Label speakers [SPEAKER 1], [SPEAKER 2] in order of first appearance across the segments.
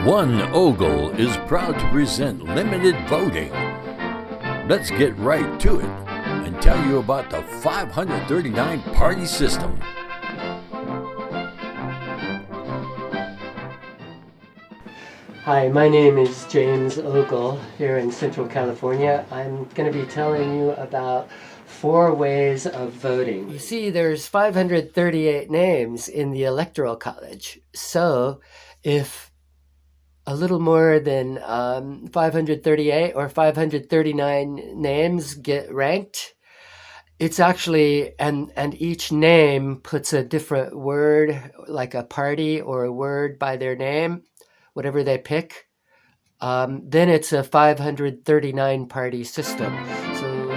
[SPEAKER 1] 1Ogle is proud to present limited voting. Let's get right to it and tell you about the 539 party system.
[SPEAKER 2] Hi, my name is James Ogle here in Central California. I'm going to be telling you about 4 ways of voting. You see, there's 538 names in the Electoral College. So if a little more than 538 or 539 names get ranked, it's actually, and each name puts a different word, like a party or a word by their name, whatever they pick, then it's a 539 party system. So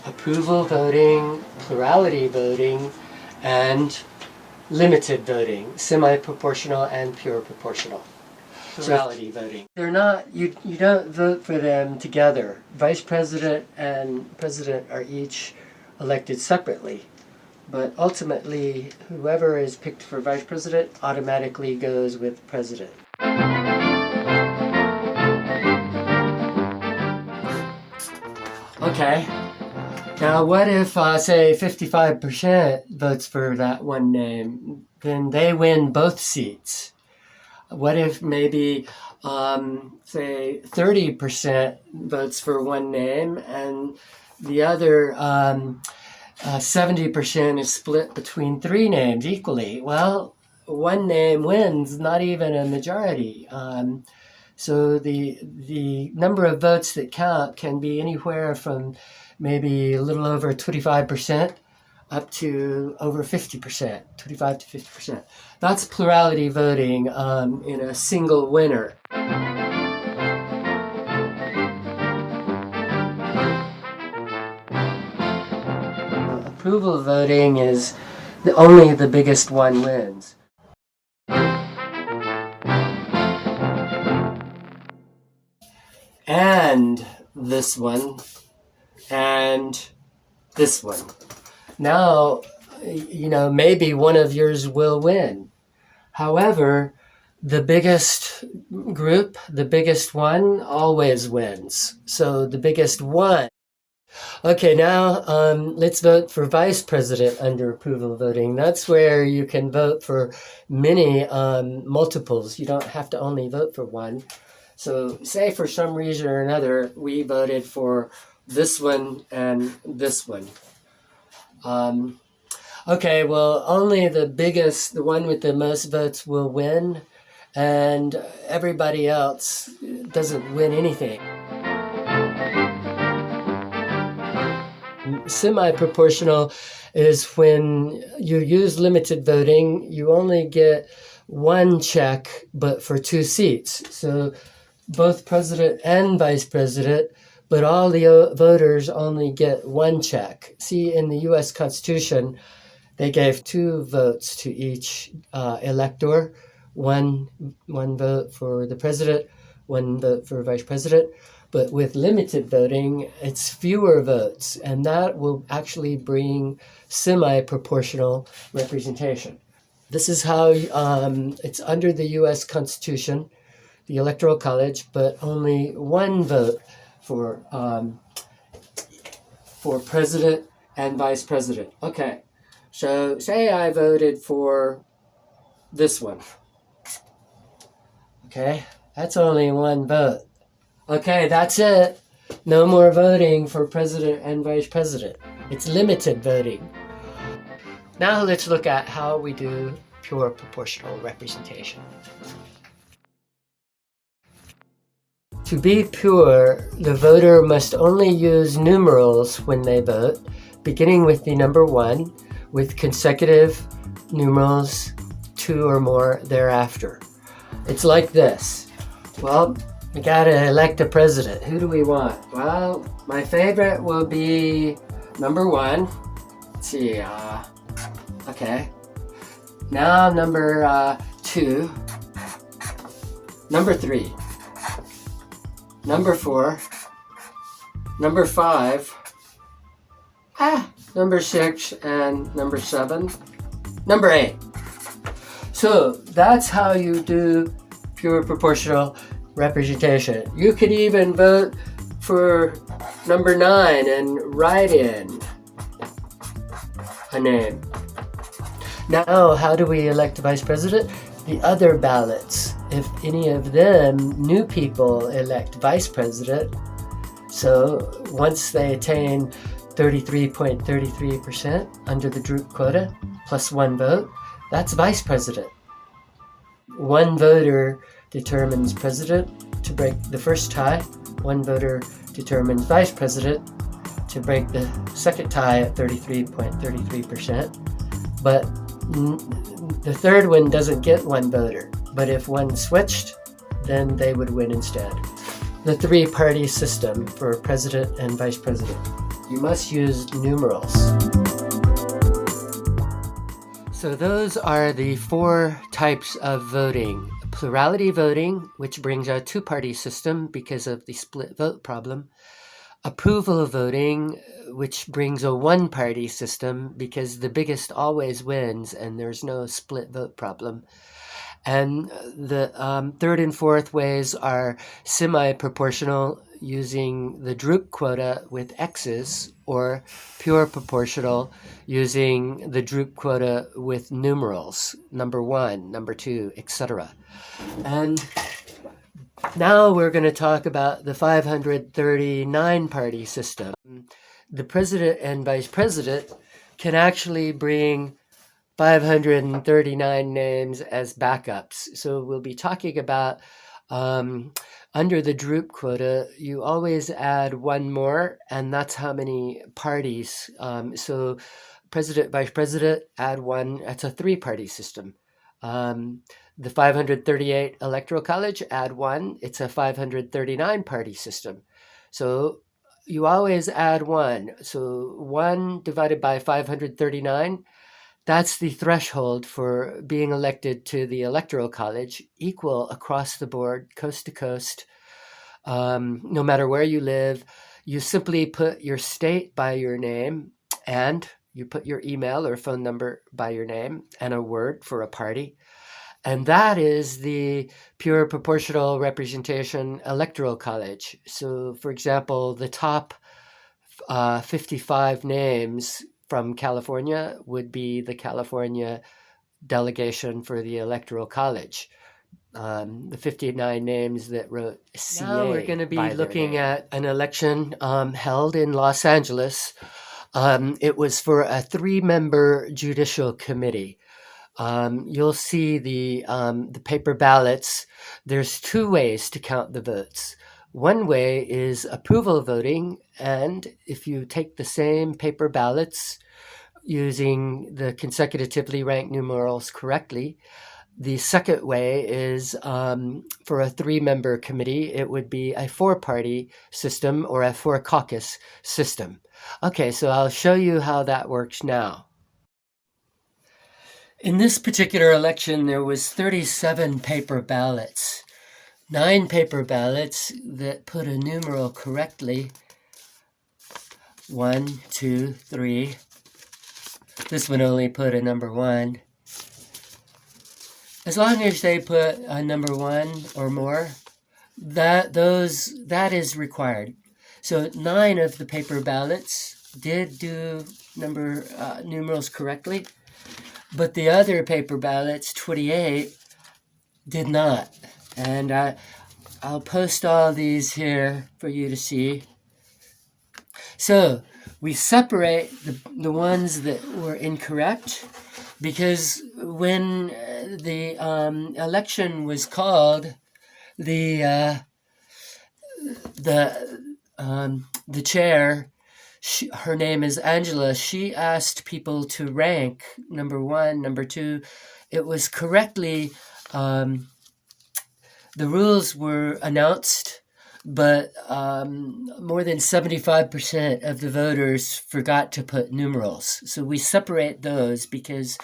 [SPEAKER 2] approval voting, plurality voting, and limited voting, semi-proportional and pure proportional. Plurality voting. They're not, you don't vote for them together. Vice president and president are each elected separately. But ultimately, whoever is picked for vice president automatically goes with president. Okay. Now, what if, say, 55% votes for that one name? Then they win both seats. What if maybe, say, 30% votes for one name and the other 70% is split between 3 names equally? Well, one name wins, not even a majority. So the number of votes that count can be anywhere from maybe a little over 25% up to over 50%, 25 to 50%. That's plurality voting in a single winner. Approval voting is only the biggest one wins. And this one, and this one. Now, maybe one of yours will win. However, the biggest group, the biggest one, always wins. So the biggest one. Okay, now let's vote for vice president under approval voting. That's where you can vote for many multiples. You don't have to only vote for one. So say for some reason or another, we voted for this one and this one. Okay, well, only the one with the most votes will win, and everybody else doesn't win anything. Semi-proportional is when you use limited voting, you only get 1 check, but for 2 seats. So both president and vice president, but all the voters only get 1 check. See, in the U.S. Constitution, they gave 2 votes to each elector, one vote for the president, 1 vote for vice president. But with limited voting, it's fewer votes, and that will actually bring semi-proportional representation. This is how it's under the U.S. Constitution, the Electoral College, but only 1 vote for president and vice president. Okay, so say I voted for this one. Okay, that's only 1 vote. Okay, that's it. No more voting for president and vice president. It's limited voting. Now let's look at how we do pure proportional representation. To be pure, the voter must only use numerals when they vote, beginning with the number 1, with consecutive numerals 2 or more thereafter. It's like this. Well, we gotta elect a president. Who do we want? Well, my favorite will be number 1. Let's see, okay. Now number 2, number 3, number 4, number 5, number 6, and number 7, number 8. So that's how you do pure proportional representation. You could even vote for number 9 and write in a name. Now, how do we elect a vice president? The other ballots, if any of them, new people elect vice president. So once they attain 33.33% under the Droop quota, plus 1 vote, that's vice president. 1 voter determines president to break the first tie. 1 voter determines vice president to break the second tie at 33.33%. But the third one doesn't get 1 voter. But if one switched, then they would win instead. The 3-party system for president and vice president. You must use numerals. So those are the 4 types of voting. Plurality voting, which brings a 2-party system because of the split vote problem. Approval voting, which brings a 1-party system because the biggest always wins and there's no split vote problem. And the 3rd and 4th ways are semi-proportional using the Droop quota with X's, or pure proportional using the Droop quota with numerals, number 1, number 2, etc. And now we're going to talk about the 539-party system. The president and vice president can actually bring 539 names as backups. So we'll be talking about under the Droop quota, you always add 1 more, and that's how many parties. So president, vice president, add 1. That's a 3-party system. The 538 Electoral College, add 1. It's a 539-party system. So you always add 1. So 1 divided by 539, that's the threshold for being elected to the Electoral College, equal across the board, coast to coast, no matter where you live. You simply put your state by your name, and you put your email or phone number by your name, and a word for a party. And that is the pure proportional representation Electoral College. So, for example, the top 55 names from California would be the California delegation for the Electoral College. The 59 names that wrote CA. Now we're going to be looking at an election held in Los Angeles. It was for a 3-member judicial committee. You'll see the paper ballots. There's 2 ways to count the votes. One way is approval voting, and if you take the same paper ballots using the consecutively ranked numerals correctly, the second way is for a 3-member committee, it would be a 4-party system or a 4-caucus system. Okay, so I'll show you how that works now. In this particular election, there was 37 paper ballots. 9 paper ballots that put a numeral correctly. 1, 2, 3. This one only put a number 1. As long as they put a number 1 or more, that is required. So 9 of the paper ballots did do numerals correctly, but the other paper ballots, 28, did not. And I'll post all these here for you to see. So we separate the ones that were incorrect, because when the election was called, the chair, her name is Angela, she asked people to rank number 1, number 2. It was correctly, the rules were announced, but more than 75% of the voters forgot to put numerals. So we separate those because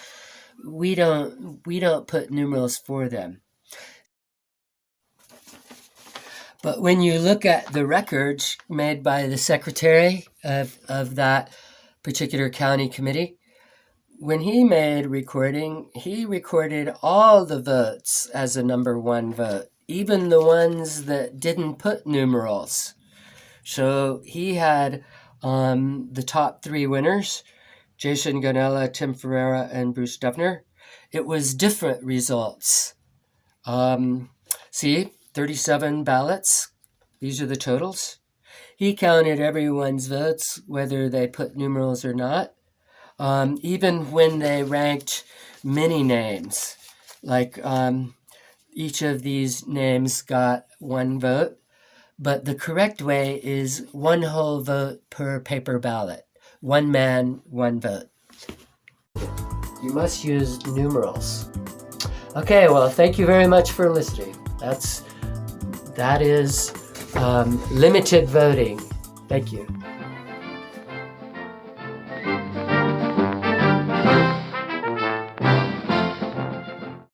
[SPEAKER 2] we don't put numerals for them. But when you look at the records made by the secretary of that particular county committee, when he made recording, he recorded all the votes as a number one vote, even the ones that didn't put numerals. So he had the top three winners, Jason Gonella, Tim Ferreira, and Bruce Duvner. It was different results. See, 37 ballots. These are the totals. He counted everyone's votes, whether they put numerals or not. Even when they ranked many names, like each of these names got one vote, but the correct way is one whole vote per paper ballot. One man, one vote. You must use numerals. Okay, well, thank you very much for listening. That is limited voting. Thank you.